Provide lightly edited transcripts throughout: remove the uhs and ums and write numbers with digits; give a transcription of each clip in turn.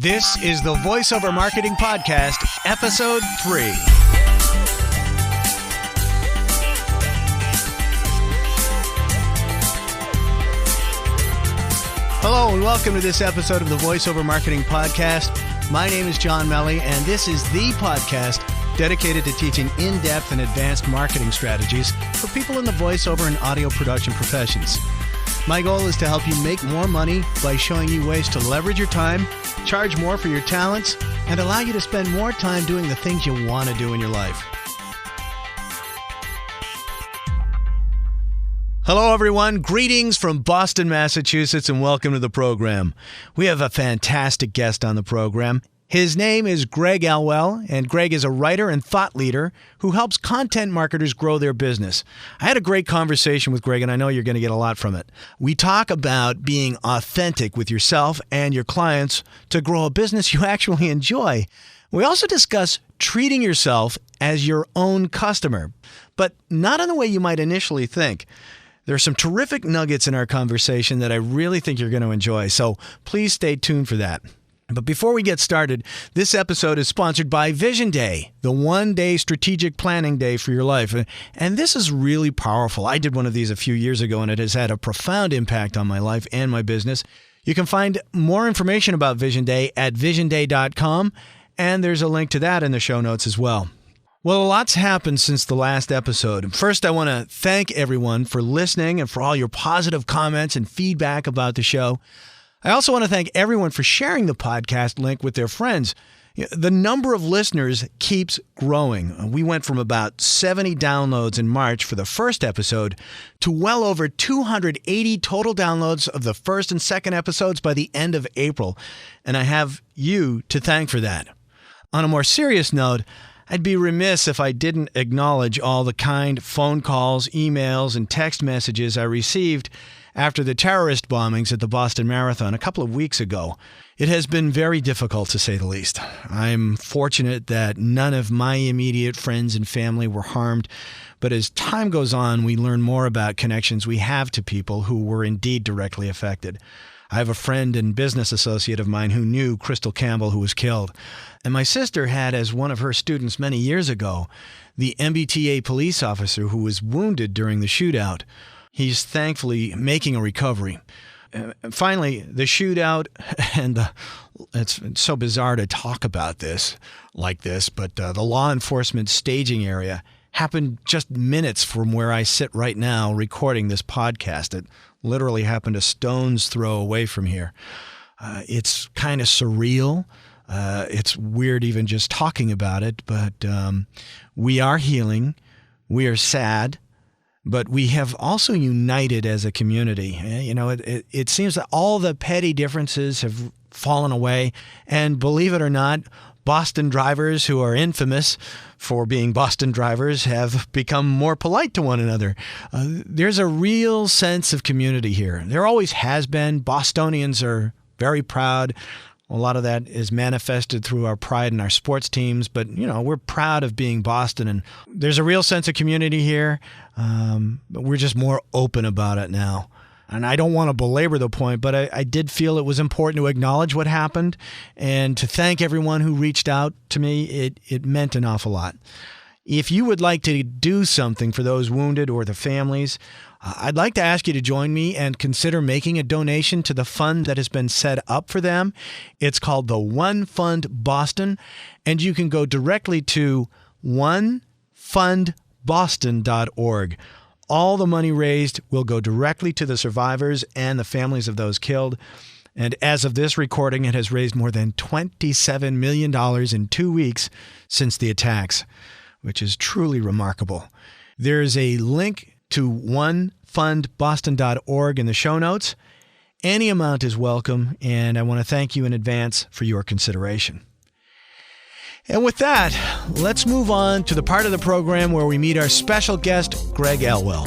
This is the VoiceOver Marketing Podcast, Episode 3. Hello and welcome to this episode of the VoiceOver Marketing Podcast. My name is John Melly, and this is the podcast dedicated to teaching in-depth and advanced marketing strategies for people in the voiceover and audio production professions. My goal is to help you make more money by showing you ways to leverage your time, charge more for your talents, and allow you to spend more time doing the things you want to do in your life. Hello, everyone. Greetings from Boston, Massachusetts, and welcome to the program. We have a fantastic guest on the program. His name is Greg Elwell, and Greg is a writer and thought leader who helps content marketers grow their business. I had a great conversation with Greg, and I know you're going to get a lot from it. We talk about being authentic with yourself and your clients to grow a business you actually enjoy. We also discuss treating yourself as your own customer, but not in the way you might initially think. There are some terrific nuggets in our conversation that I really think you're going to enjoy, so please stay tuned for that. But before we get started, this episode is sponsored by Vision Day, the one-day strategic planning day for your life. And this is really powerful. I did one of these a few years ago, and it has had a profound impact on my life and my business. You can find more information about Vision Day at visionday.com, and there's a link to that in the show notes as well. Well, a lot's happened since the last episode. First, I want to thank everyone for listening and for all your positive comments and feedback about the show. I also want to thank everyone for sharing the podcast link with their friends. The number of listeners keeps growing. We went from about 70 downloads in March for the first episode to well over 280 total downloads of the first and second episodes by the end of April. And I have you to thank for that. On a more serious note, I'd be remiss if I didn't acknowledge all the kind phone calls, emails, and text messages I received after the terrorist bombings at the Boston Marathon a couple of weeks ago. It has been very difficult, to say the least. I'm fortunate that none of my immediate friends and family were harmed, but as time goes on, we learn more about connections we have to people who were indeed directly affected. I have a friend and business associate of mine who knew Crystal Campbell, who was killed. And my sister had as one of her students many years ago the MBTA police officer who was wounded during the shootout. He's thankfully making a recovery. Finally, the shootout, and it's so bizarre to talk about this like this, but the law enforcement staging area happened just minutes from where I sit right now recording this podcast. It literally happened a stone's throw away from here. It's kind of surreal. It's weird even just talking about it, but we are healing. We are sad. But we have also united as a community. You know, it seems that all the petty differences have fallen away. And believe it or not, Boston drivers who are infamous for being Boston drivers have become more polite to one another. There's a real sense of community here. There always has been. Bostonians are very proud. A lot of that is manifested through our pride in our sports teams, but, you know, we're proud of being Boston, and there's a real sense of community here, but we're just more open about it now. And I don't want to belabor the point, but I did feel it was important to acknowledge what happened and to thank everyone who reached out to me. It meant an awful lot. If you would like to do something for those wounded or the families, I'd like to ask you to join me and consider making a donation to the fund that has been set up for them. It's called the One Fund Boston, and you can go directly to onefundboston.org. All the money raised will go directly to the survivors and the families of those killed. And as of this recording, it has raised more than $27 million in 2 weeks since the attacks, which is truly remarkable. There's a link to onefundboston.org in the show notes. Any amount is welcome, and I want to thank you in advance for your consideration. And with that, let's move on to the part of the program where we meet our special guest, Greg Elwell.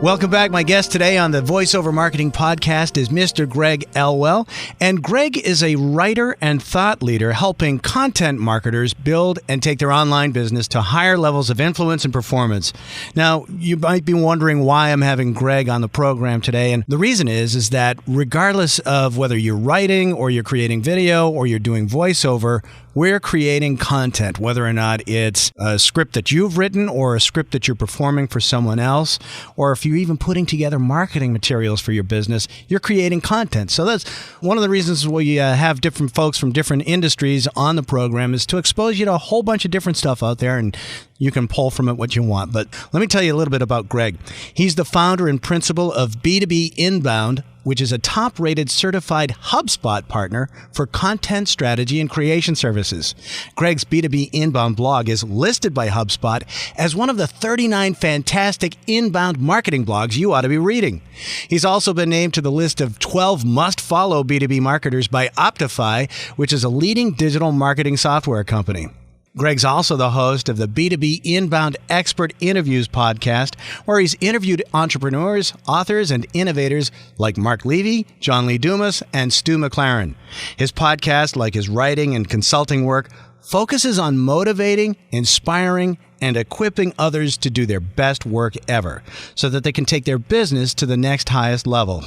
Welcome back. My guest today on the VoiceOver Marketing Podcast is Mr. Greg Elwell. And Greg is a writer and thought leader helping content marketers build and take their online business to higher levels of influence and performance. Now, you might be wondering why I'm having Greg on the program today. And the reason is that regardless of whether you're writing or you're creating video or you're doing voiceover, we're creating content, whether or not it's a script that you've written or a script that you're performing for someone else, or if you're even putting together marketing materials for your business, you're creating content. So that's one of the reasons we have different folks from different industries on the program, is to expose you to a whole bunch of different stuff out there, and you can pull from it what you want. But let me tell you a little bit about Greg. He's the founder and principal of B2B Inbound, which is a top-rated certified HubSpot partner for content strategy and creation services. Greg's B2B Inbound blog is listed by HubSpot as one of the 39 fantastic inbound marketing blogs you ought to be reading. He's also been named to the list of 12 must-follow B2B marketers by Optify, which is a leading digital marketing software company. Greg's also the host of the B2B Inbound Expert Interviews podcast, where he's interviewed entrepreneurs, authors, and innovators like Mark Levy, John Lee Dumas, and Stu McLaren. His podcast, like his writing and consulting work, focuses on motivating, inspiring, and equipping others to do their best work ever so that they can take their business to the next highest level.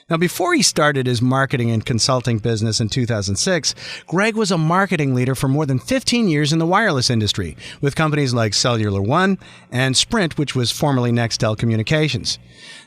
Now, before he started his marketing and consulting business in 2006, Greg was a marketing leader for more than 15 years in the wireless industry with companies like Cellular One and Sprint, which was formerly Nextel Communications.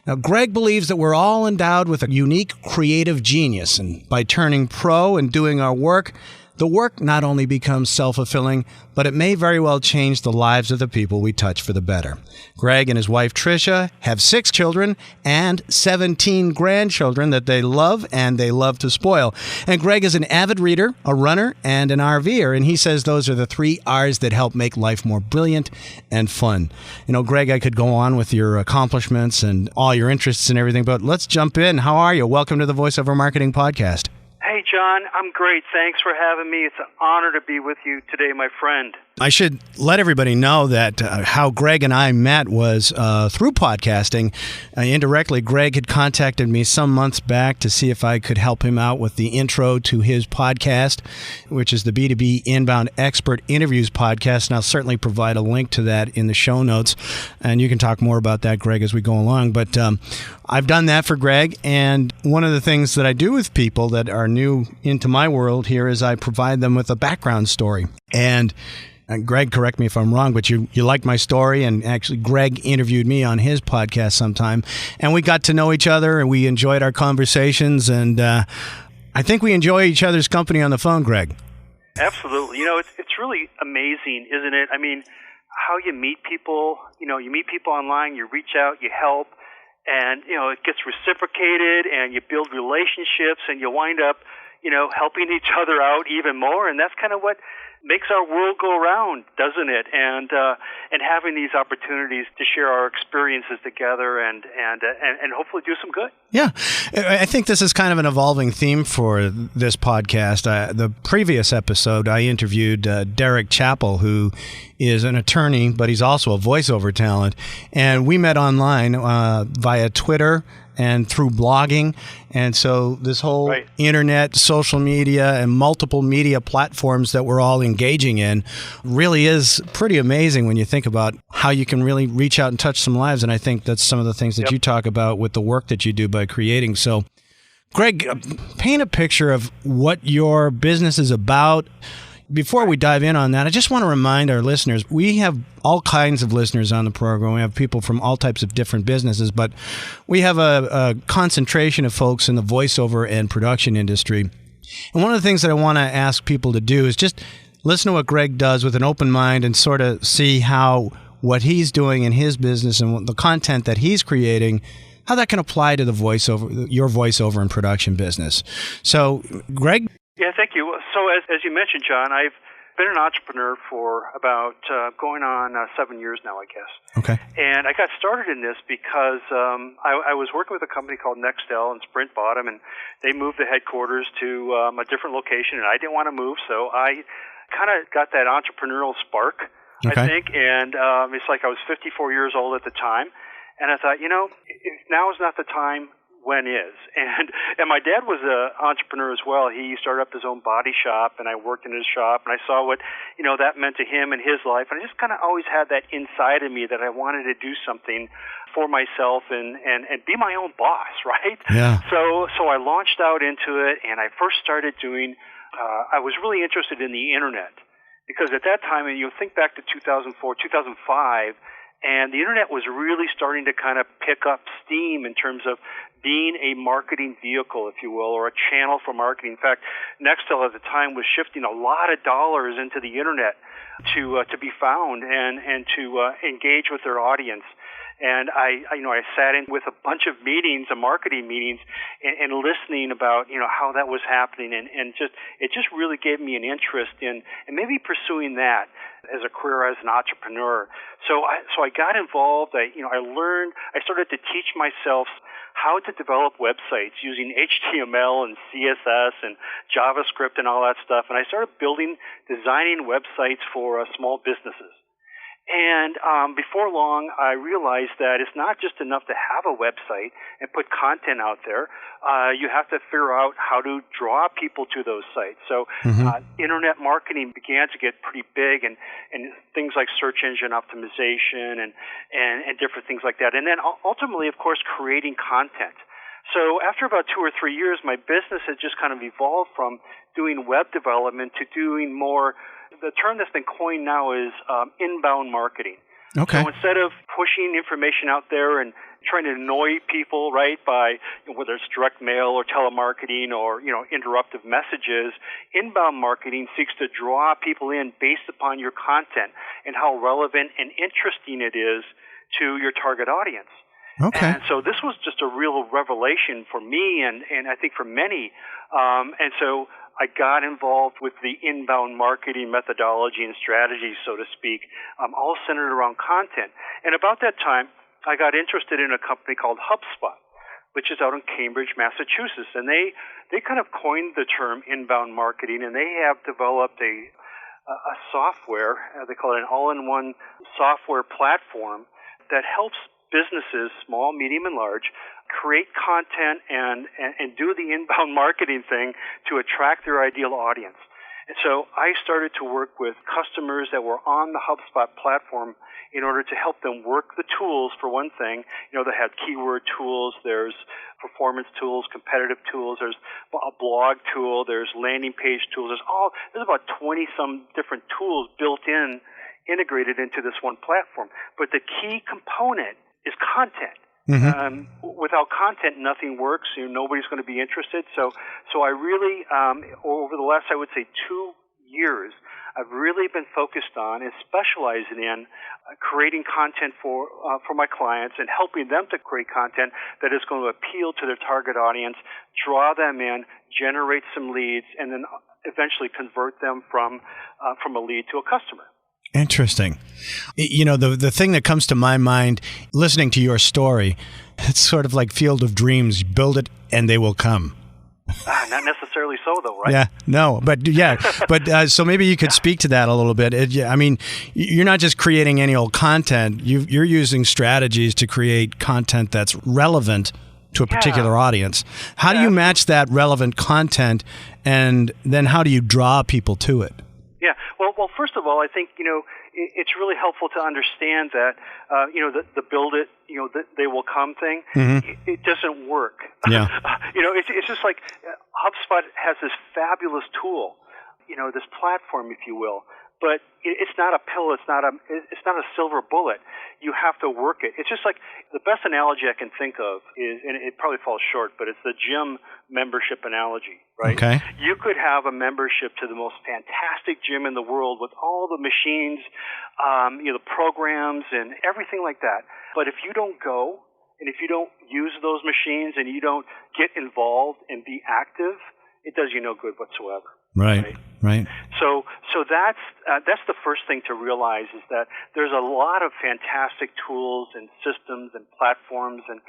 Now, Greg believes that we're all endowed with a unique creative genius, and by turning pro and doing our work, the work not only becomes self-fulfilling, but it may very well change the lives of the people we touch for the better. Greg and his wife, Tricia, have 6 children and 17 grandchildren that they love and they love to spoil. And Greg is an avid reader, a runner, and an RVer, and he says those are the 3 R's that help make life more brilliant and fun. You know, Greg, I could go on with your accomplishments and all your interests and everything, but let's jump in. How are you? Welcome to the VoiceOver Marketing Podcast. Hey, John, I'm great. Thanks for having me. It's an honor to be with you today, my friend. I should let everybody know that how Greg and I met was through podcasting. Indirectly, Greg had contacted me some months back to see if I could help him out with the intro to his podcast, which is the B2B Inbound Expert Interviews podcast. And I'll certainly provide a link to that in the show notes. And you can talk more about that, Greg, as we go along. But I've done that for Greg. And one of the things that I do with people that are new into my world here is I provide them with a background story. And Greg, correct me if I'm wrong, but you liked my story, and actually Greg interviewed me on his podcast sometime, and we got to know each other, and we enjoyed our conversations, and I think we enjoy each other's company on the phone, Greg. Absolutely. You know, it's really amazing, isn't it? I mean, how you meet people, you meet people online, you reach out, you help, and, it gets reciprocated, and you build relationships, and you wind up, helping each other out even more, and that's kind of what makes our world go around, doesn't it? And having these opportunities to share our experiences together and hopefully do some good. Yeah, I think this is kind of an evolving theme for this podcast. The previous episode, I interviewed Derek Chappell, who is an attorney, but he's also a voiceover talent, and we met online via Twitter and through blogging. And so this whole internet, social media, and multiple media platforms that we're all engaging in really is pretty amazing when you think about how you can really reach out and touch some lives. And I think that's some of the things that you talk about with the work that you do by creating. So, Greg, paint a picture of what your business is about. Before we dive in on that, I just want to remind our listeners, we have all kinds of listeners on the program. We have people from all types of different businesses, but we have a concentration of folks in the voiceover and production industry. And one of the things that I want to ask people to do is just listen to what Greg does with an open mind and sort of see how what he's doing in his business and the content that he's creating, how that can apply to the your voiceover and production business. So, Greg? Yeah, thank you. So as you mentioned, John, I've been an entrepreneur for about going on 7 years now, I guess. Okay. And I got started in this because I was working with a company called Nextel, and Sprint bought them, and they moved the headquarters to a different location, and I didn't want to move, so I kind of got that entrepreneurial spark, I think, and it's like I was 54 years old at the time. And I thought, if now is not the time, when is? And my dad was an entrepreneur as well. He started up his own body shop, and I worked in his shop, and I saw what, that meant to him and his life. And I just kind of always had that inside of me that I wanted to do something for myself and be my own boss, right? Yeah. So I launched out into it, and I first started doing, I was really interested in the internet. Because at that time, and you think back to 2004, 2005, and the internet was really starting to kind of pick up steam in terms of being a marketing vehicle, if you will, or a channel for marketing. In fact, Nextel at the time was shifting a lot of dollars into the internet to be found and to engage with their audience. And I sat in with a bunch of meetings, marketing meetings, and listening about, how that was happening. And it just really gave me an interest in maybe pursuing that as a career as an entrepreneur. So I got involved. I started to teach myself how to develop websites using HTML and CSS and JavaScript and all that stuff. And I started designing websites for small businesses. And before long, I realized that it's not just enough to have a website and put content out there. You have to figure out how to draw people to those sites. So internet marketing began to get pretty big, and things like search engine optimization and different things like that. And then ultimately, of course, creating content. So after about 2 or 3 years, my business had just kind of evolved from doing web development to doing more. The term that's been coined now is inbound marketing. Okay. So instead of pushing information out there and trying to annoy people, right, by whether it's direct mail or telemarketing or, interruptive messages, inbound marketing seeks to draw people in based upon your content and how relevant and interesting it is to your target audience. Okay. And so this was just a real revelation for me and I think for many. And so I got involved with the inbound marketing methodology and strategy, so to speak, all centered around content. And about that time, I got interested in a company called HubSpot, which is out in Cambridge, Massachusetts. And they kind of coined the term inbound marketing, and they have developed a software, they call it an all-in-one software platform that helps businesses, small, medium, and large, create content and do the inbound marketing thing to attract their ideal audience. And so I started to work with customers that were on the HubSpot platform in order to help them work the tools, for one thing. They have keyword tools, there's performance tools, competitive tools, there's a blog tool, there's landing page tools, there's about 20-some different tools integrated into this one platform. But the key component is content. Mm-hmm. Without content, nothing works. Nobody's going to be interested. So I really, over the last, I would say, 2 years, I've really been focused on and specializing in creating content for my clients and helping them to create content that is going to appeal to their target audience, draw them in, generate some leads, and then eventually convert them from a lead to a customer. Interesting. The thing that comes to my mind, listening to your story, it's sort of like Field of Dreams. Build it and they will come. Not necessarily so, though, right? Yeah, no, but so maybe you could speak to that a little bit. I mean, you're not just creating any old content. You're using strategies to create content that's relevant to a particular audience. How do you match that relevant content, and then how do you draw people to it? Yeah. Well, first of all, I think, it's really helpful to understand that, the build it, they will come thing, it doesn't work. Yeah. It's just like HubSpot has this fabulous tool, this platform, if you will, but it's not a pill. It's not a silver bullet. You have to work it. It's just like the best analogy I can think of is, and it probably falls short, but it's the gym membership analogy, right? Okay. You could have a membership to the most fantastic gym in the world with all the machines, the programs and everything like that. But if you don't go and if you don't use those machines and you don't get involved and be active, it does you no good whatsoever. Right. So that's the first thing to realize is that there's a lot of fantastic tools and systems and platforms and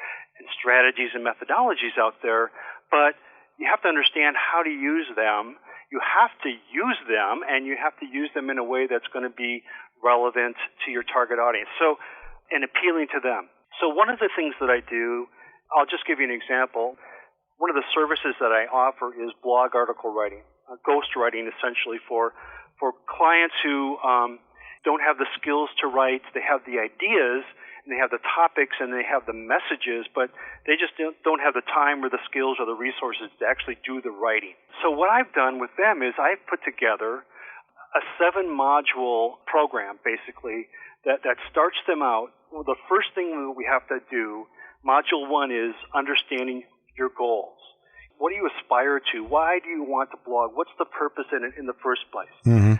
strategies and methodologies out there, but you have to understand how to use them. You have to use them, and you have to use them in a way that's going to be relevant to your target audience. So, and appealing to them. So one of the things that I do, I'll just give you an example. One of the services that I offer is blog article writing, ghost writing essentially for clients who don't have the skills to write. They have the ideas, and they have the topics, and they have the messages, but they just don't have the time or the skills or the resources to actually do the writing. So what I've done with them is I've put together a 7-module program, basically, that starts them out. Well, the first thing that we have to do, Module 1, is understanding your goals. What do you aspire to? Why do you want to blog? What's the purpose in it in the first place? Mm-hmm.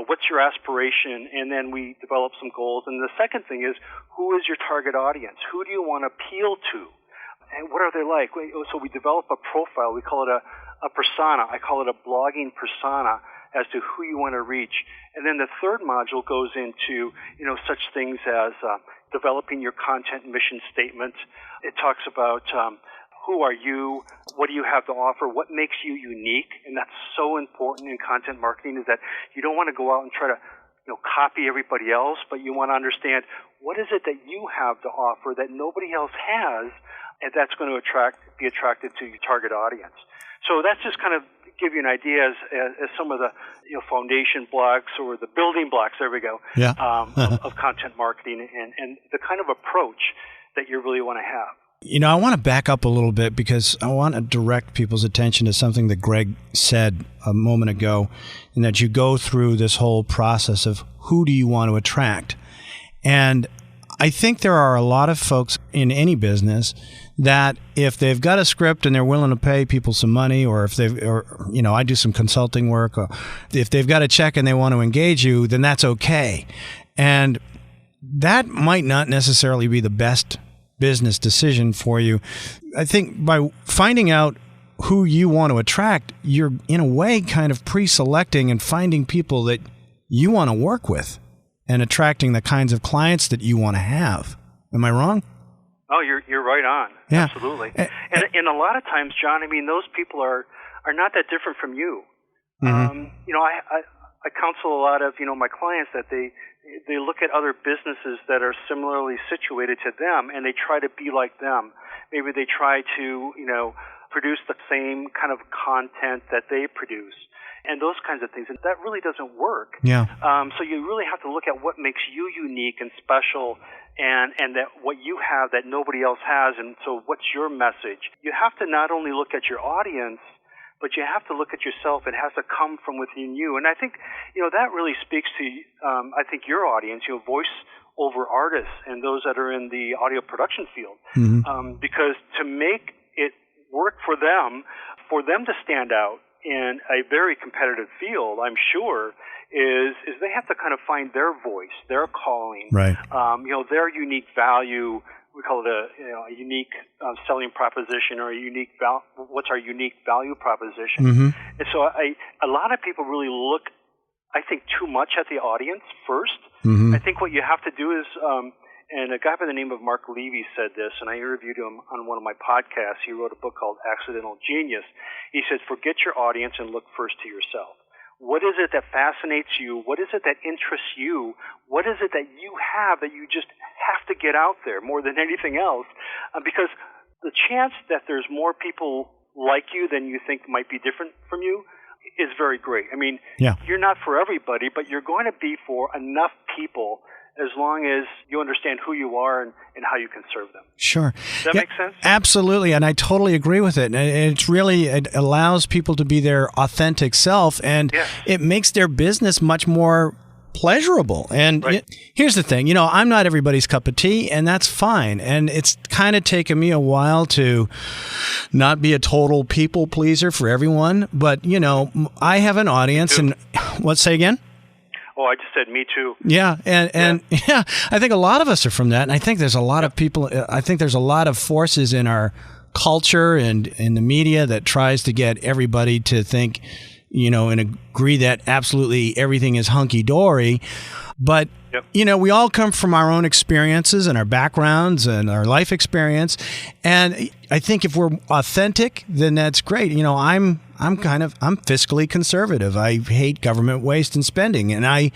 What's your aspiration? And then we develop some goals. And the second thing is, who is your target audience? Who do you want to appeal to? And what are they like? So we develop a profile. We call it a persona. I call it a blogging persona as to who you want to reach. And then the third module goes into, such things as developing your content mission statement. It talks about who are you? What do you have to offer? What makes you unique? And that's so important in content marketing, is that you don't want to go out and try to copy everybody else, but you want to understand what is it that you have to offer that nobody else has, and that's going to be attracted to your target audience. So that's just kind of give you an idea as some of the foundation blocks or the building blocks, there we go, of content marketing and the kind of approach that you really want to have. I want to back up a little bit because I want to direct people's attention to something that Greg said a moment ago, and that you go through this whole process of who do you want to attract. And I think there are a lot of folks in any business that if they've got a script and they're willing to pay people some money, or if I do some consulting work, or if they've got a check and they want to engage you, then that's okay. And that might not necessarily be the best business decision for you. I think by finding out who you want to attract, you're in a way kind of pre-selecting and finding people that you want to work with and attracting the kinds of clients that you want to have. Am I wrong? Oh, you're right on. Yeah. Absolutely. And a lot of times, John, those people are not that different from you. Mm-hmm. I counsel a lot of my clients that they look at other businesses that are similarly situated to them, and they try to be like them. Maybe they try to produce the same kind of content that they produce, and those kinds of things. And that really doesn't work. Yeah. So you really have to look at what makes you unique and special, and that what you have that nobody else has. And so what's your message? You have to not only look at your audience, but you have to look at yourself. It has to come from within you. And I think, that really speaks to, your audience, voice over artists and those that are in the audio production field. Mm-hmm. Because to make it work for them to stand out in a very competitive field, I'm sure, is they have to kind of find their voice, their calling, right. Their unique value. We call it a unique selling proposition, or what's our unique value proposition. Mm-hmm. And so a lot of people really look, I think, too much at the audience first. Mm-hmm. I think what you have to do is, and a guy by the name of Mark Levy said this, and I interviewed him on one of my podcasts. He wrote a book called Accidental Genius. He says, forget your audience and look first to yourself. What is it that fascinates you? What is it that interests you? What is it that you have that you just have to get out there more than anything else? Because the chance that there's more people like you than you think might be different from you is very great. You're not for everybody, but you're going to be for enough people as long as you understand who you are and how you can serve them. Sure. Does that make sense? Absolutely, and I totally agree with it. And it allows people to be their authentic self, and it makes their business much more pleasurable. And right. Here's the thing, I'm not everybody's cup of tea, and that's fine. And it's kind of taken me a while to not be a total people pleaser for everyone. But, I have an audience, and what, say again? Oh, I just said me too. Yeah, and I think a lot of us are from that, and I think there's a lot of people. I think there's a lot of forces in our culture and in the media that tries to get everybody to think, and agree that absolutely everything is hunky dory. But we all come from our own experiences and our backgrounds and our life experience, and I think if we're authentic, then that's great. I'm fiscally conservative. I hate government waste and spending, and I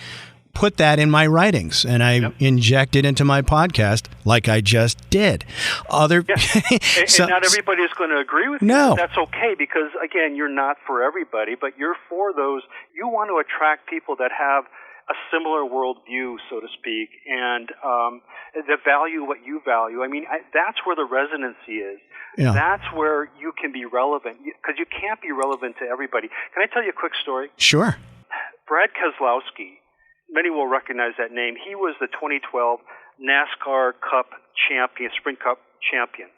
put that in my writings, and I inject it into my podcast like I just did. And not everybody is going to agree with you. No. That's okay, because, again, you're not for everybody, but you're for those. You want to attract people that have a similar worldview, so to speak, and that value what you value. I mean, that's where the resonancy is. Yeah. That's where you can be relevant, because you can't be relevant to everybody. Can I tell you a quick story? Sure. Brad Keselowski, many will recognize that name. He was the 2012 NASCAR Cup champion, Sprint Cup champion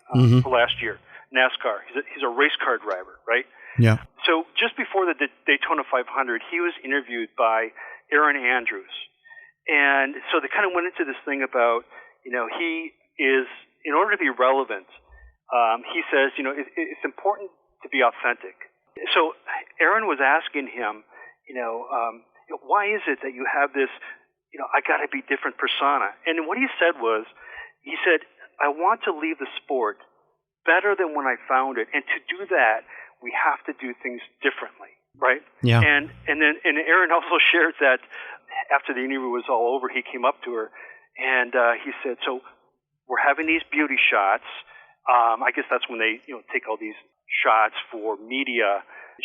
for last year. NASCAR. He's a race car driver, right? Yeah. So just before the Daytona 500, he was interviewed by Erin Andrews. And so they kind of went into this thing about, he is, in order to be relevant, he says, it's important to be authentic. So Erin was asking him, why is it that you have this, I got to be different persona? And what he said was, I want to leave the sport better than when I found it. And to do that, we have to do things differently, right? Yeah. And Erin also shared that after the interview was all over, he came up to her and he said, so we're having these beauty shots. I guess that's when they, take all these shots for media,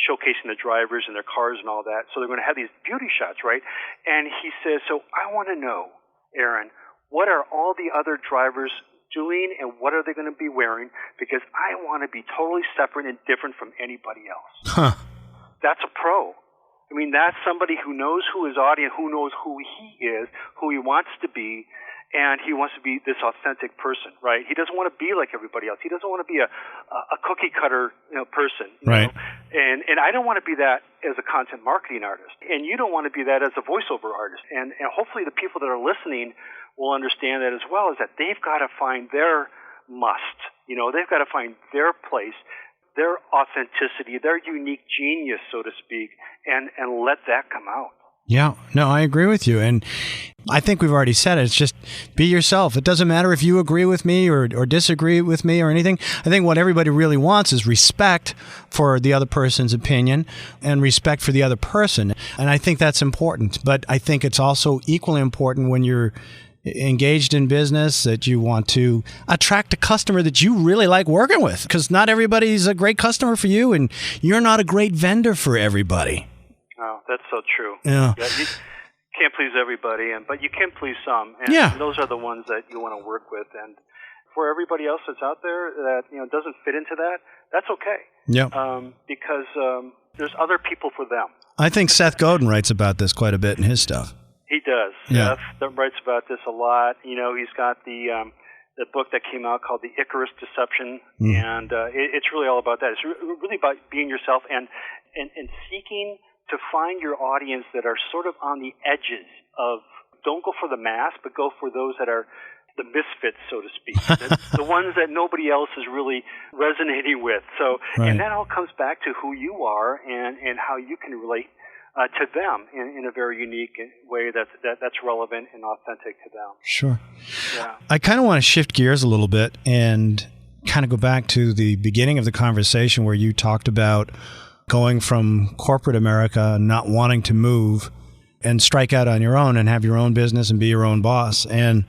showcasing the drivers and their cars and all that. So they're going to have these beauty shots, right? And he says, so I want to know, Erin, what are all the other drivers doing and what are they going to be wearing? Because I want to be totally separate and different from anybody else. Huh. That's a pro. I mean, that's somebody who knows who his audience, who knows who he is, who he wants to be, and he wants to be this authentic person, right? He doesn't want to be like everybody else. He doesn't want to be a cookie cutter person, right? And I don't want to be that as a content marketing artist, and you don't want to be that as a voiceover artist. And hopefully the people that are listening will understand that as well, is that they've got to find their must. They've got to find their place, their authenticity, their unique genius, so to speak, and let that come out. Yeah, no, I agree with you. And I think we've already said it. It's just be yourself. It doesn't matter if you agree with me or disagree with me or anything. I think what everybody really wants is respect for the other person's opinion and respect for the other person. And I think that's important. But I think it's also equally important when you're engaged in business that you want to attract a customer that you really like working with, because not everybody's a great customer for you and you're not a great vendor for everybody. Oh, that's so true. Yeah. You can't please everybody, but you can please some. And those are the ones that you want to work with. And for everybody else that's out there that doesn't fit into that, that's okay. Yeah. Because there's other people for them. I think Seth Godin writes about this quite a bit in his stuff. He does. Yeah. Seth writes about this a lot. He's got the book that came out called The Icarus Deception, and it's really all about that. It's really about being yourself and seeking to find your audience that are sort of on the edges of, don't go for the mass, but go for those that are the misfits, so to speak, the ones that nobody else is really resonating with. So, right. And that all comes back to who you are and how you can relate to them in a very unique way that's relevant and authentic to them. Sure. Yeah. I kind of want to shift gears a little bit and kind of go back to the beginning of the conversation where you talked about going from corporate America, not wanting to move and strike out on your own and have your own business and be your own boss. And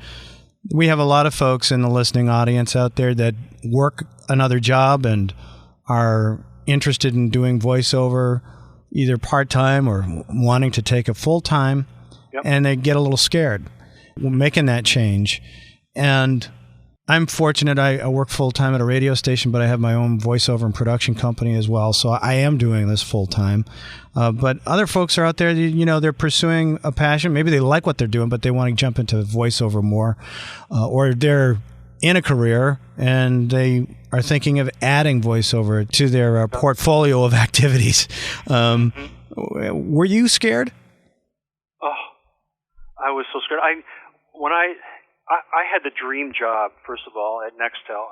we have a lot of folks in the listening audience out there that work another job and are interested in doing voiceover either part-time or wanting to take it full-time, and they get a little scared making that change. And I'm fortunate. I work full-time at a radio station, but I have my own voiceover and production company as well. So I am doing this full-time. But other folks are out there, they're pursuing a passion. Maybe they like what they're doing, but they want to jump into voiceover more. Or they're in a career and they are thinking of adding voiceover to their portfolio of activities. Were you scared? Oh, I was so scared. I had the dream job, first of all, at Nextel.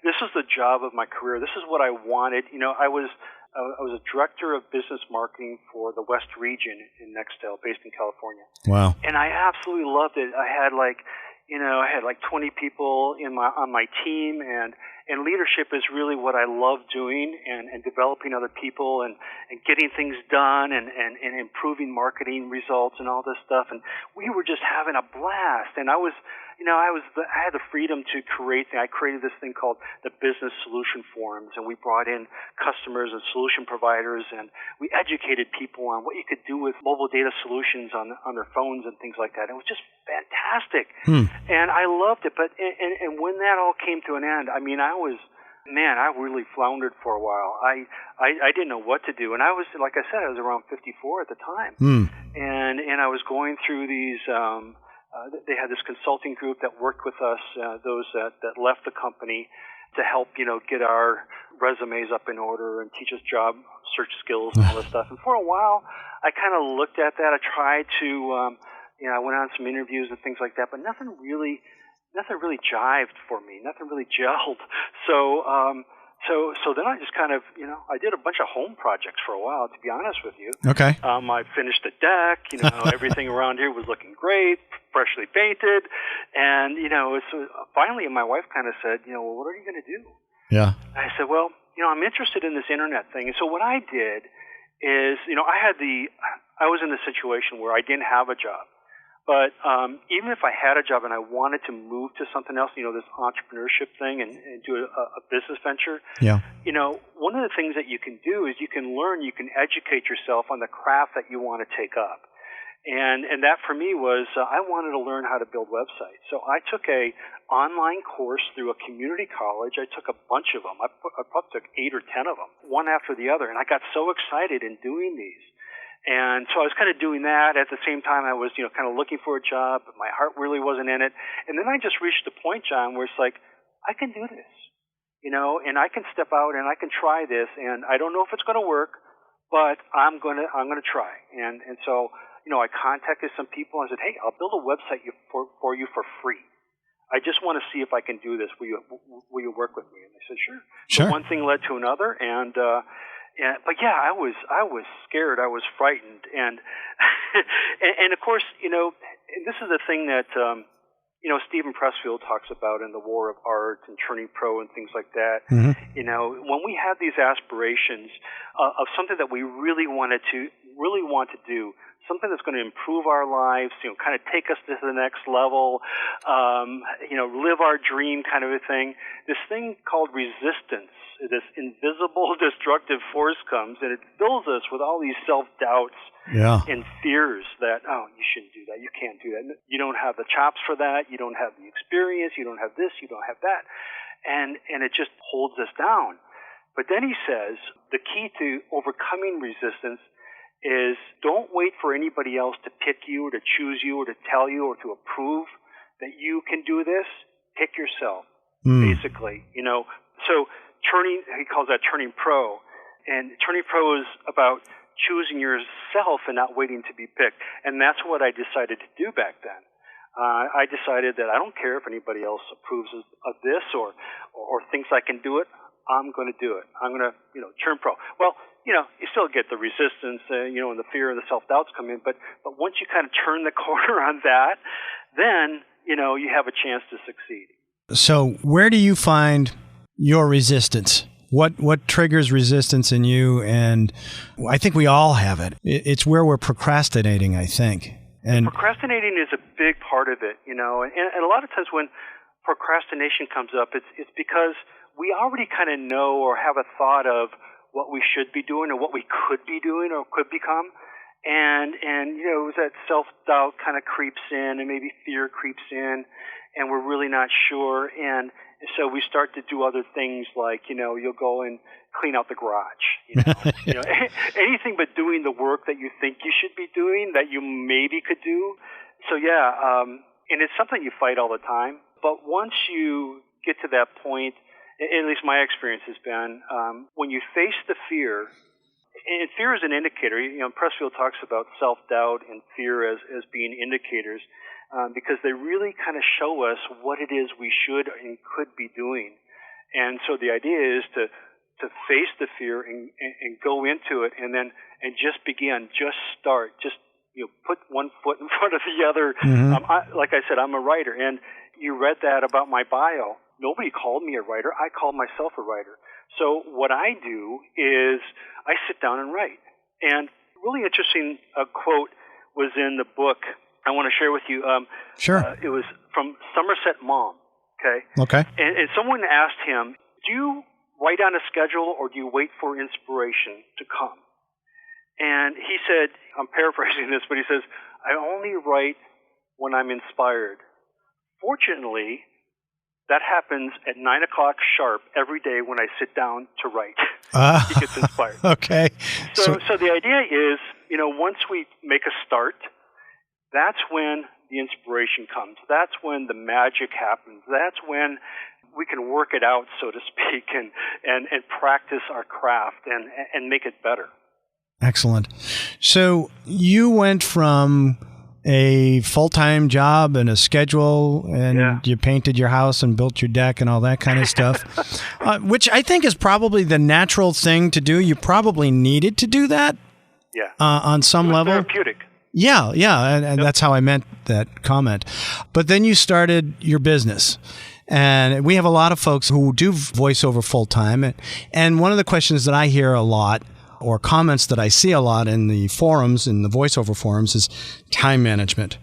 This was the job of my career. This is what I wanted. I was a director of business marketing for the West region in Nextel, based in California. Wow. And I absolutely loved it. I had I had like 20 people on my team, and leadership is really what I love doing, and developing other people, and getting things done, and improving marketing results and all this stuff. And we were just having a blast. And I had the freedom to I created this thing called the Business Solution Forums, and we brought in customers and solution providers, and we educated people on what you could do with mobile data solutions on their phones and things like that. It was just fantastic. And I loved it. But and when that all came to an end, I mean, I really floundered for a while. I didn't know what to do. And I was, like I said, I was around 54 at the time. And I was going through these, they had this consulting group that worked with us, those that left the company, to help, get our resumes up in order and teach us job search skills and all this stuff. And for a while, I kind of looked at that. I tried to, I went on some interviews and things like that, but nothing really jived for me. Nothing really gelled. So then I just kind of, I did a bunch of home projects for a while, to be honest with you. Okay. I finished the deck, everything around here was looking great, freshly painted. And, so finally my wife kind of said, well, what are you going to do? Yeah. I said, well, I'm interested in this internet thing. And so what I did is, I was in a situation where I didn't have a job. But even if I had a job and I wanted to move to something else, this entrepreneurship thing and do a business venture, one of the things that you can do is you can educate yourself on the craft that you want to take up. And that for me was, I wanted to learn how to build websites. So I took a online course through a community college. I took a bunch of them. I probably took 8 or 10 of them, one after the other. And I got so excited in doing these. And so I was kind of doing that. At the same time, I was, kind of looking for a job, but my heart really wasn't in it. And then I just reached the point, John, where it's like, I can do this, and I can step out and I can try this. And I don't know if it's going to work, but I'm going to try. And so, I contacted some people and I said, hey, I'll build a website for you for free. I just want to see if I can do this. Will you work with me? And they said, sure. So one thing led to another, but yeah, I was scared. I was frightened, and and of course, this is the thing that Stephen Pressfield talks about in The War of Art and Turning Pro and things like that. When we have these aspirations of something that we really want to do, something that's going to improve our lives, kind of take us to the next level, live our dream kind of a thing. This thing called resistance, this invisible destructive force comes, and it fills us with all these self-doubts and fears that, oh, you shouldn't do that, you can't do that, you don't have the chops for that, you don't have the experience, you don't have this, you don't have that, and it just holds us down. But then he says the key to overcoming resistance is don't wait for anybody else to pick you or to choose you or to tell you or to approve that you can do this. Pick yourself, basically. So he calls that turning pro. And turning pro is about choosing yourself and not waiting to be picked. And that's what I decided to do back then. I decided that I don't care if anybody else approves of this or thinks I can do it. I'm going to do it. I'm going to, turn pro. Well, you still get the resistance, and the fear and the self-doubts come in. But once you kind of turn the corner on that, then, you have a chance to succeed. So where do you find your resistance? What triggers resistance in you? And I think we all have it. It's where we're procrastinating, I think. And procrastinating is a big part of it, and a lot of times when procrastination comes up, it's because we already kind of know or have a thought of what we should be doing or what we could be doing or could become. And that self-doubt kind of creeps in, and maybe fear creeps in, and we're really not sure. And so we start to do other things like, you'll go and clean out the garage, anything but doing the work that you think you should be doing that you maybe could do. So and it's something you fight all the time. But once you get to that point, at least my experience has been, when you face the fear, and fear is an indicator. Pressfield talks about self-doubt and fear as being indicators, because they really kind of show us what it is we should and could be doing. And so the idea is to face the fear and go into it, and just begin, just start, just put one foot in front of the other. Like I said, I'm a writer, and you read that about my bio. Nobody called me a writer. I called myself a writer. So what I do is I sit down and write. And really interesting quote was in the book I want to share with you. Sure. It was from Somerset Maugham. Okay. And someone asked him, do you write on a schedule or do you wait for inspiration to come? And he said, I'm paraphrasing this, but he says, I only write when I'm inspired. Fortunately, that happens at 9 o'clock sharp every day when I sit down to write. He gets inspired. Okay. So the idea is, once we make a start, that's when the inspiration comes. That's when the magic happens. That's when we can work it out, so to speak, and practice our craft and make it better. Excellent. So you went from a full-time job and a schedule, and you painted your house and built your deck and all that kind of stuff, which I think is probably the natural thing to do. You probably needed to do that on some level. Therapeutic. Yeah, and that's how I meant that comment. But then you started your business. And we have a lot of folks who do voiceover full-time. And one of the questions that I hear a lot, or comments that I see a lot in the forums, in the voiceover forums, is time management.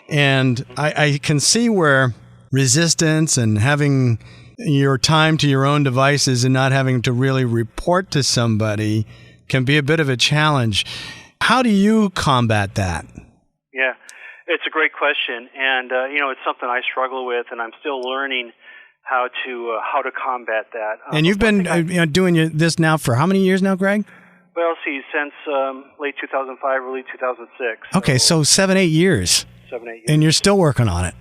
And I can see where resistance and having your time to your own devices and not having to really report to somebody can be a bit of a challenge. How do you combat that? Yeah, it's a great question. And, it's something I struggle with, and I'm still learning how to combat that. And you've been doing this now for how many years now, Greg? Well, since late 2005, early 2006. Okay, so 7-8 years. 7-8 years. And you're still working on it.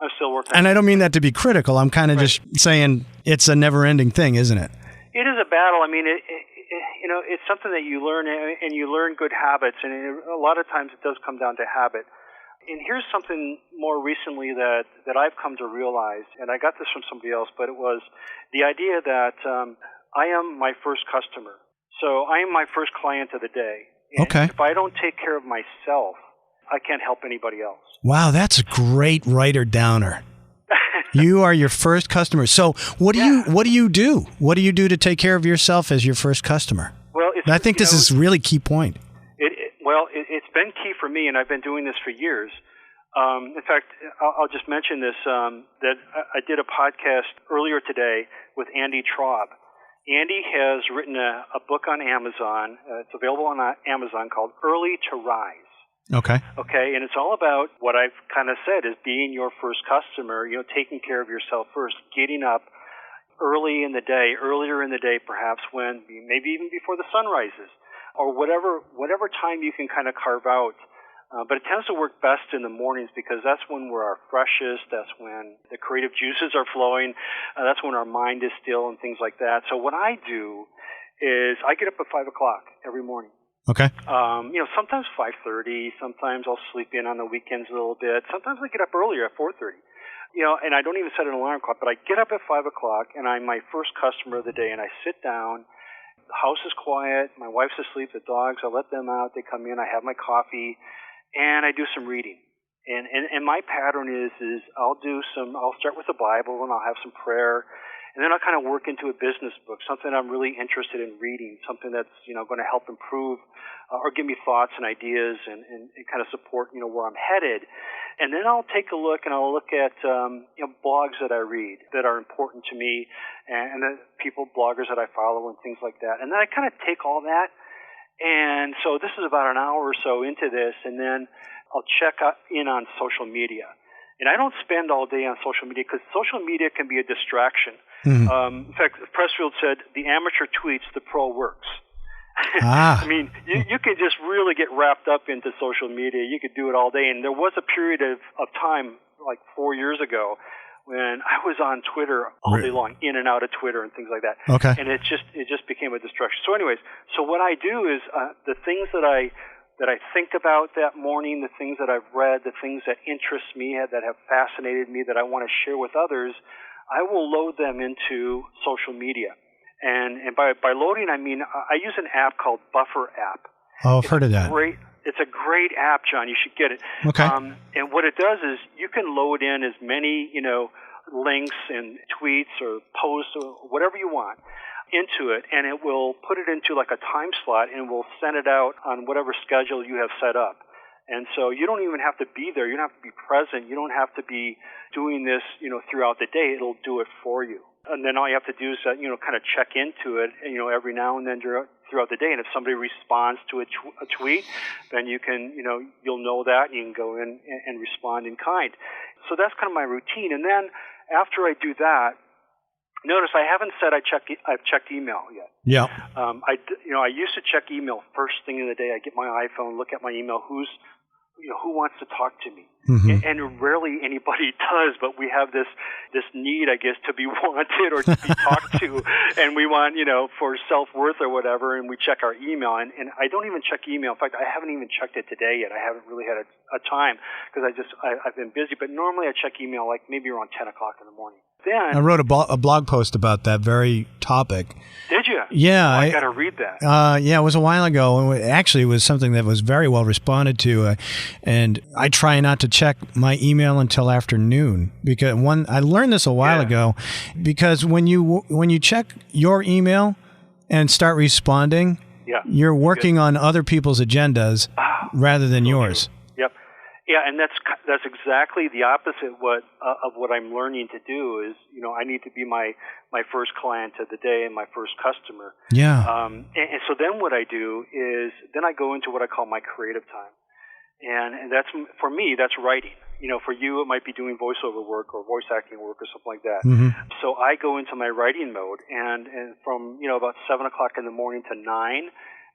I'm still working on it. And I don't mean that to be critical. I'm kind of just saying it's a never-ending thing, isn't it? It is a battle. I mean, it's something that you learn, and you learn good habits, and a lot of times it does come down to habit. And here's something more recently that I've come to realize, and I got this from somebody else, but it was the idea that I am my first customer. So I am my first client of the day. And okay. If I don't take care of myself, I can't help anybody else. Wow, that's a great writer downer. You are your first customer. So what do you do? What do you do to take care of yourself as your first customer? Well, I think this is a really key point. It's been key for me, and I've been doing this for years. In fact, I'll just mention this, that I did a podcast earlier today with Andy Traub. Andy has written a book on Amazon. It's available on Amazon called Early to Rise. Okay. Okay, and it's all about what I've kind of said is being your first customer, taking care of yourself first, getting up earlier in the day perhaps, when maybe even before the sun rises, or whatever time you can kind of carve out. But it tends to work best in the mornings because that's when we're our freshest, that's when the creative juices are flowing, that's when our mind is still and things like that. So what I do is I get up at 5 o'clock every morning. Okay. Sometimes 5:30. Sometimes I'll sleep in on the weekends a little bit. Sometimes I get up earlier at 4:30. And I don't even set an alarm clock, but I get up at 5 o'clock, and I'm my first customer of the day, and I sit down. The house is quiet. My wife's asleep. The dogs, I let them out. They come in. I have my coffee, and I do some reading. And my pattern is I'll start with the Bible, and I'll have some prayer. And then I'll kind of work into a business book, something I'm really interested in reading, something that's, going to help improve or give me thoughts and ideas and kind of support, where I'm headed. And then I'll take a look, and I'll look at, blogs that I read that are important to me and the bloggers that I follow and things like that. And then I kind of take all that. And so this is about an hour or so into this, and then I'll check in on social media. And I don't spend all day on social media because social media can be a distraction. Mm-hmm. In fact, Pressfield said, the amateur tweets, the pro works. I mean, you can just really get wrapped up into social media. You could do it all day. And there was a period of time, like 4 years ago, when I was on Twitter all day long, in and out of Twitter and things like that. Okay. And it just became a distraction. So anyways, what I do is the things that I think about that morning, the things that I've read, the things that interest me, that have fascinated me, that I want to share with others, I will load them into social media. And by loading, I mean I use an app called Buffer app. Oh, I've heard of that. It's a great app, John. You should get it. Okay. And what it does is you can load in as many, links and tweets or posts or whatever you want into it, and it will put it into like a time slot and will send it out on whatever schedule you have set up. And so you don't even have to be there. You don't have to be present. You don't have to be doing this, throughout the day. It'll do it for you. And then all you have to do is, kind of check into it, every now and then throughout the day. And if somebody responds to a tweet, then you can, you'll know that. You can go in and respond in kind. So that's kind of my routine. And then after I do that, notice I haven't said I've checked email yet. Yeah. I used to check email first thing in the day. I get my iPhone, look at my email. Who wants to talk to me? Mm-hmm. And rarely anybody does, but we have this need, I guess, to be wanted or to be talked to, and we want, for self-worth or whatever, and we check our email. And I don't even check email. In fact, I haven't even checked it today yet. I haven't really had a time because I've been busy. But normally I check email like maybe around 10 o'clock in the morning. Then I wrote a blog post about that very topic. Did you? Yeah. I got to read that. Yeah, it was a while ago. Actually, it was something that was very well responded to. And I try not to check my email until afternoon because I learned this a while ago, because when you check your email and start responding, you're working on other people's agendas rather than yours. Yep. Yeah, and that's exactly the opposite of what I'm learning to do is, I need to be my first client of the day and my first customer. Yeah. And so then what I do is then I go into what I call my creative time. And that's, for me, that's writing. For you, it might be doing voiceover work or voice acting work or something like that. Mm-hmm. So I go into my writing mode, and from, about 7 o'clock in the morning to 9,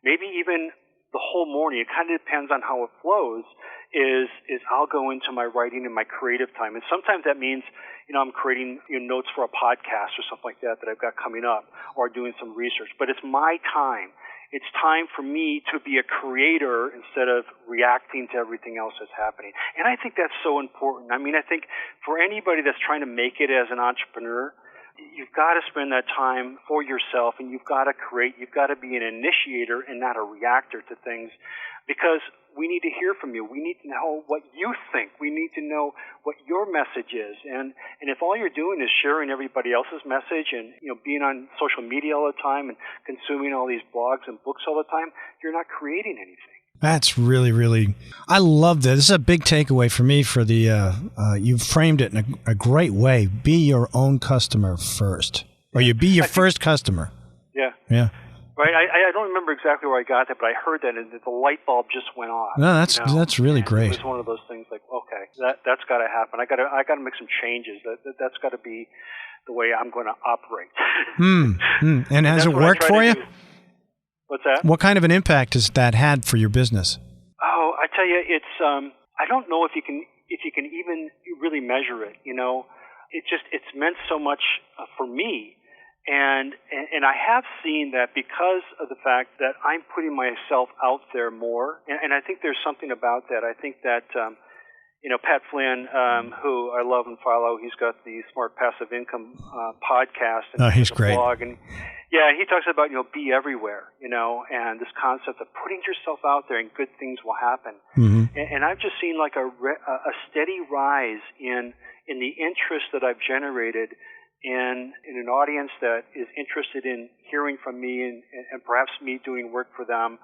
maybe even the whole morning, it kind of depends on how it flows, is I'll go into my writing and my creative time. And sometimes that means, I'm creating notes for a podcast or something like that I've got coming up, or doing some research. But it's my time. It's time for me to be a creator instead of reacting to everything else that's happening. And I think that's so important. I think for anybody that's trying to make it as an entrepreneur, you've got to spend that time for yourself, and you've got to create. You've got to be an initiator and not a reactor to things, because we need to hear from you. We need to know what you think. We need to know what your message is. And if all you're doing is sharing everybody else's message and, being on social media all the time and consuming all these blogs and books all the time, you're not creating anything. That's really, really, I love this. This is a big takeaway for me for the, you've framed it in a great way. Be your own customer first, or you be your first customer. Yeah. Yeah. Right. I don't remember exactly where I got that, but I heard that and the light bulb just went off. No, that's really great. It was one of those things like, okay, that's got to happen. I got to make some changes. That's got to be the way I'm going to operate. And has it worked for you? What's that? What kind of an impact has that had for your business? Oh, I tell you, it's I don't know if you can even really measure it. It's meant so much for me. And I have seen that because of the fact that I'm putting myself out there more, and I think there's something about that. I think that, Pat Flynn, who I love and follow, he's got the Smart Passive Income podcast. And he's great. Blog, and he talks about, be everywhere, and this concept of putting yourself out there and good things will happen. Mm-hmm. And I've just seen like a steady rise in the interest that I've generated in an audience that is interested in hearing from me and perhaps me doing work for them.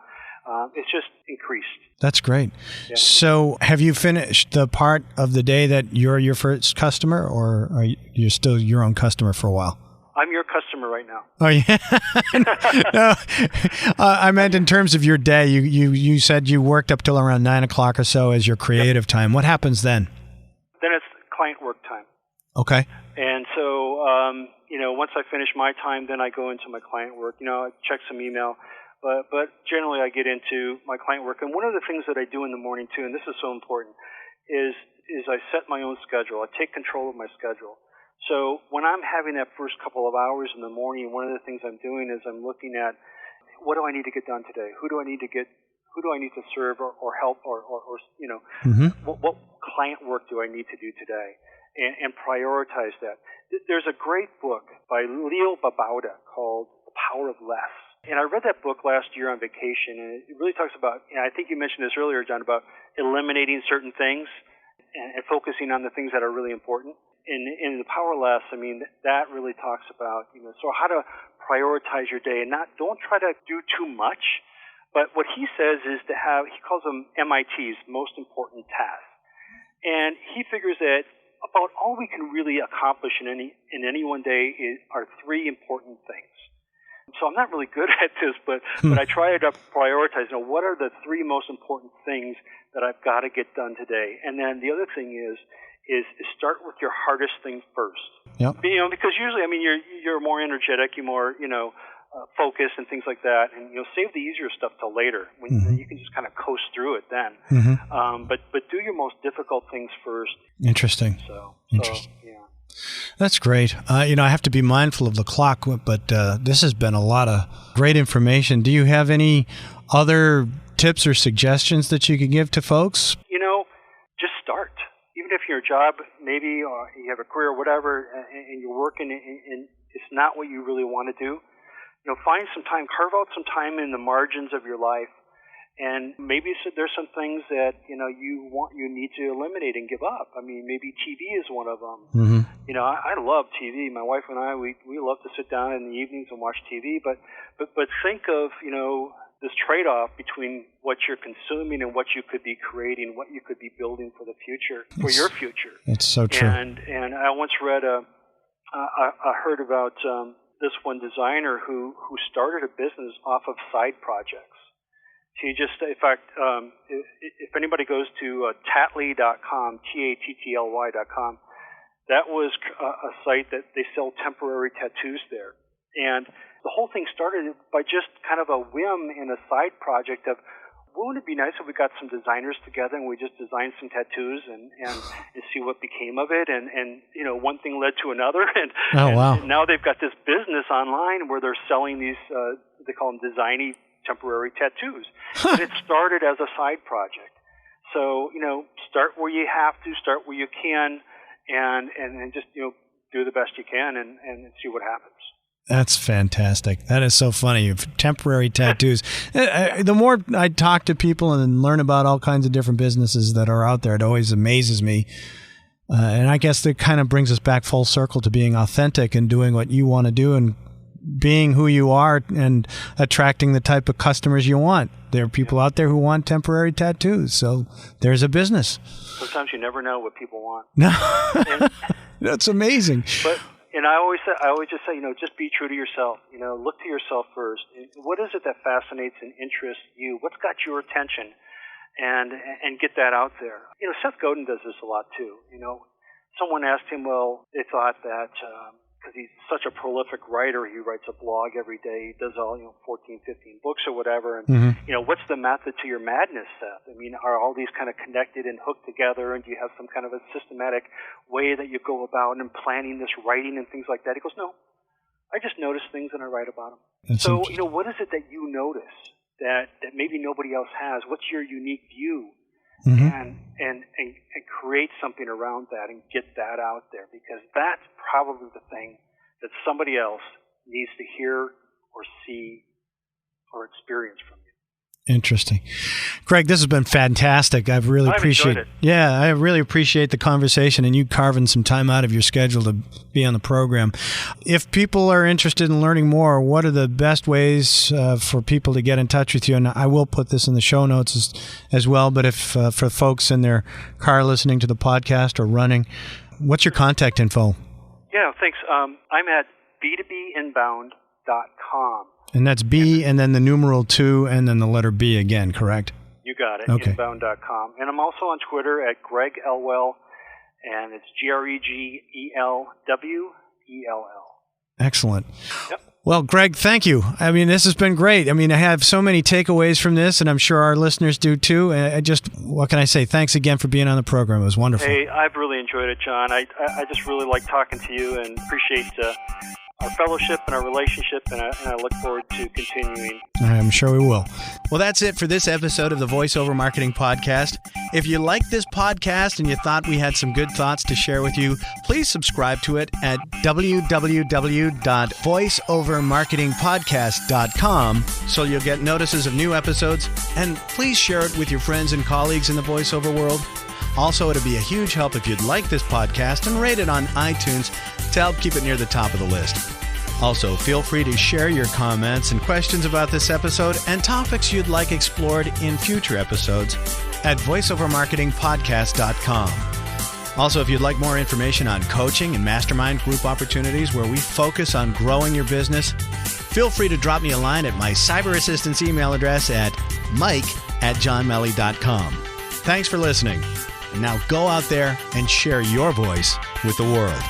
It's just increased. That's great. Yeah. So have you finished the part of the day that you're your first customer, or are you still your own customer for a while? I'm your customer right now. Oh, yeah. No, I meant in terms of your day. You said you worked up till around 9 o'clock or so as your creative time. What happens then? Then it's client work time. Okay. And so, once I finish my time, then I go into my client work. I check some email, but generally I get into my client work. And one of the things that I do in the morning too, and this is so important, is I set my own schedule. I take control of my schedule. So when I'm having that first couple of hours in the morning, one of the things I'm doing is I'm looking at what do I need to get done today? Who do I need to serve or help or what client work do I need to do today? And prioritize that. There's a great book by Leo Babauta called The Power of Less. And I read that book last year on vacation, and it really talks about, I think you mentioned this earlier, John, about eliminating certain things and focusing on the things that are really important. In the Power Less, that really talks about, so how to prioritize your day and don't try to do too much. But what he says is to have, he calls them MITs, most important tasks. And he figures that about all we can really accomplish in any one day are three important things. So I'm not really good at this, but I try to prioritize. What are the three most important things that I've got to get done today? And then the other thing is start with your hardest thing first. Yep. Because usually, you're more energetic, you're more, focused and things like that, and save the easier stuff till later when you can just kind of coast through it then. But do your most difficult things first. Interesting. Interesting. Yeah. That's great. I have to be mindful of the clock, but this has been a lot of great information. Do you have any other tips or suggestions that you could give to folks? Just start. Even if your job, maybe, or you have a career or whatever, and you're working and it's not what you really want to do, find some time, carve out some time in the margins of your life, and maybe there's some things that you need to eliminate and give up. Maybe TV is one of them. I love TV. My wife and I, we love to sit down in the evenings and watch TV. But think of this trade-off between what you're consuming and what you could be creating, what you could be building for the future, for your future. It's so true. And I once read I heard about this one designer who started a business off of side projects. He just, in fact, if anybody goes to Tattly.com, Tattly.com, that was a site that they sell temporary tattoos there. And the whole thing started by just kind of a whim in a side project of, wouldn't it be nice if we got some designers together and we just designed some tattoos and see what became of it? And one thing led to another. And now they've got this business online where they're selling these, they call them designy temporary tattoos. And it started as a side project. So, start where you have to, start where you can, and just, do the best you can and see what happens. That's fantastic. That is so funny. Temporary tattoos. The more I talk to people and learn about all kinds of different businesses that are out there, it always amazes me. And I guess that kind of brings us back full circle to being authentic and doing what you want to do and being who you are and attracting the type of customers you want. There are people out there who want temporary tattoos. So there's a business. Sometimes you never know what people want. That's amazing. And I always just say, just be true to yourself. Look to yourself first. What is it that fascinates and interests you? What's got your attention? And get that out there. Seth Godin does this a lot too. Someone asked him, they thought that because he's such a prolific writer, he writes a blog every day. He does all 14, 15 books or whatever. And what's the method to your madness, Seth? Are all these kind of connected and hooked together? And do you have some kind of a systematic way that you go about and planning this writing and things like that? He goes, no, I just notice things and I write about them. So what is it that you notice that maybe nobody else has? What's your unique view? And create something around that and get that out there, because that's probably the thing that somebody else needs to hear or see or experience from you. Interesting. Greg, this has been fantastic. I've enjoyed it. Yeah, I really appreciate the conversation and you carving some time out of your schedule to be on the program. If people are interested in learning more, what are the best ways for people to get in touch with you? And I will put this in the show notes as well, but if for folks in their car listening to the podcast or running, what's your contact info? Yeah, thanks. I'm at b2binbound.com. And that's B and then the numeral 2 and then the letter B again, correct? You got it, okay. Inbound.com. And I'm also on Twitter at Greg Elwell, and it's GregelWell. Excellent. Yep. Well, Greg, thank you. This has been great. I have so many takeaways from this, and I'm sure our listeners do too. What can I say? Thanks again for being on the program. It was wonderful. Hey, I've really enjoyed it, John. I just really like talking to you and appreciate fellowship and our relationship, and I look forward to continuing. I'm sure we will. Well, that's it for this episode of the Voiceover Marketing Podcast. If you liked this podcast and you thought we had some good thoughts to share with you, please subscribe to it at www.voiceovermarketingpodcast.com so you'll get notices of new episodes, and please share it with your friends and colleagues in the voiceover world. Also, it'd be a huge help if you'd like this podcast and rate it on iTunes to help keep it near the top of the list. Also, feel free to share your comments and questions about this episode and topics you'd like explored in future episodes at voiceovermarketingpodcast.com. Also, if you'd like more information on coaching and mastermind group opportunities where we focus on growing your business, feel free to drop me a line at my cyber assistant's email address at mike@johnmelly.com. Thanks for listening. And now go out there and share your voice with the world.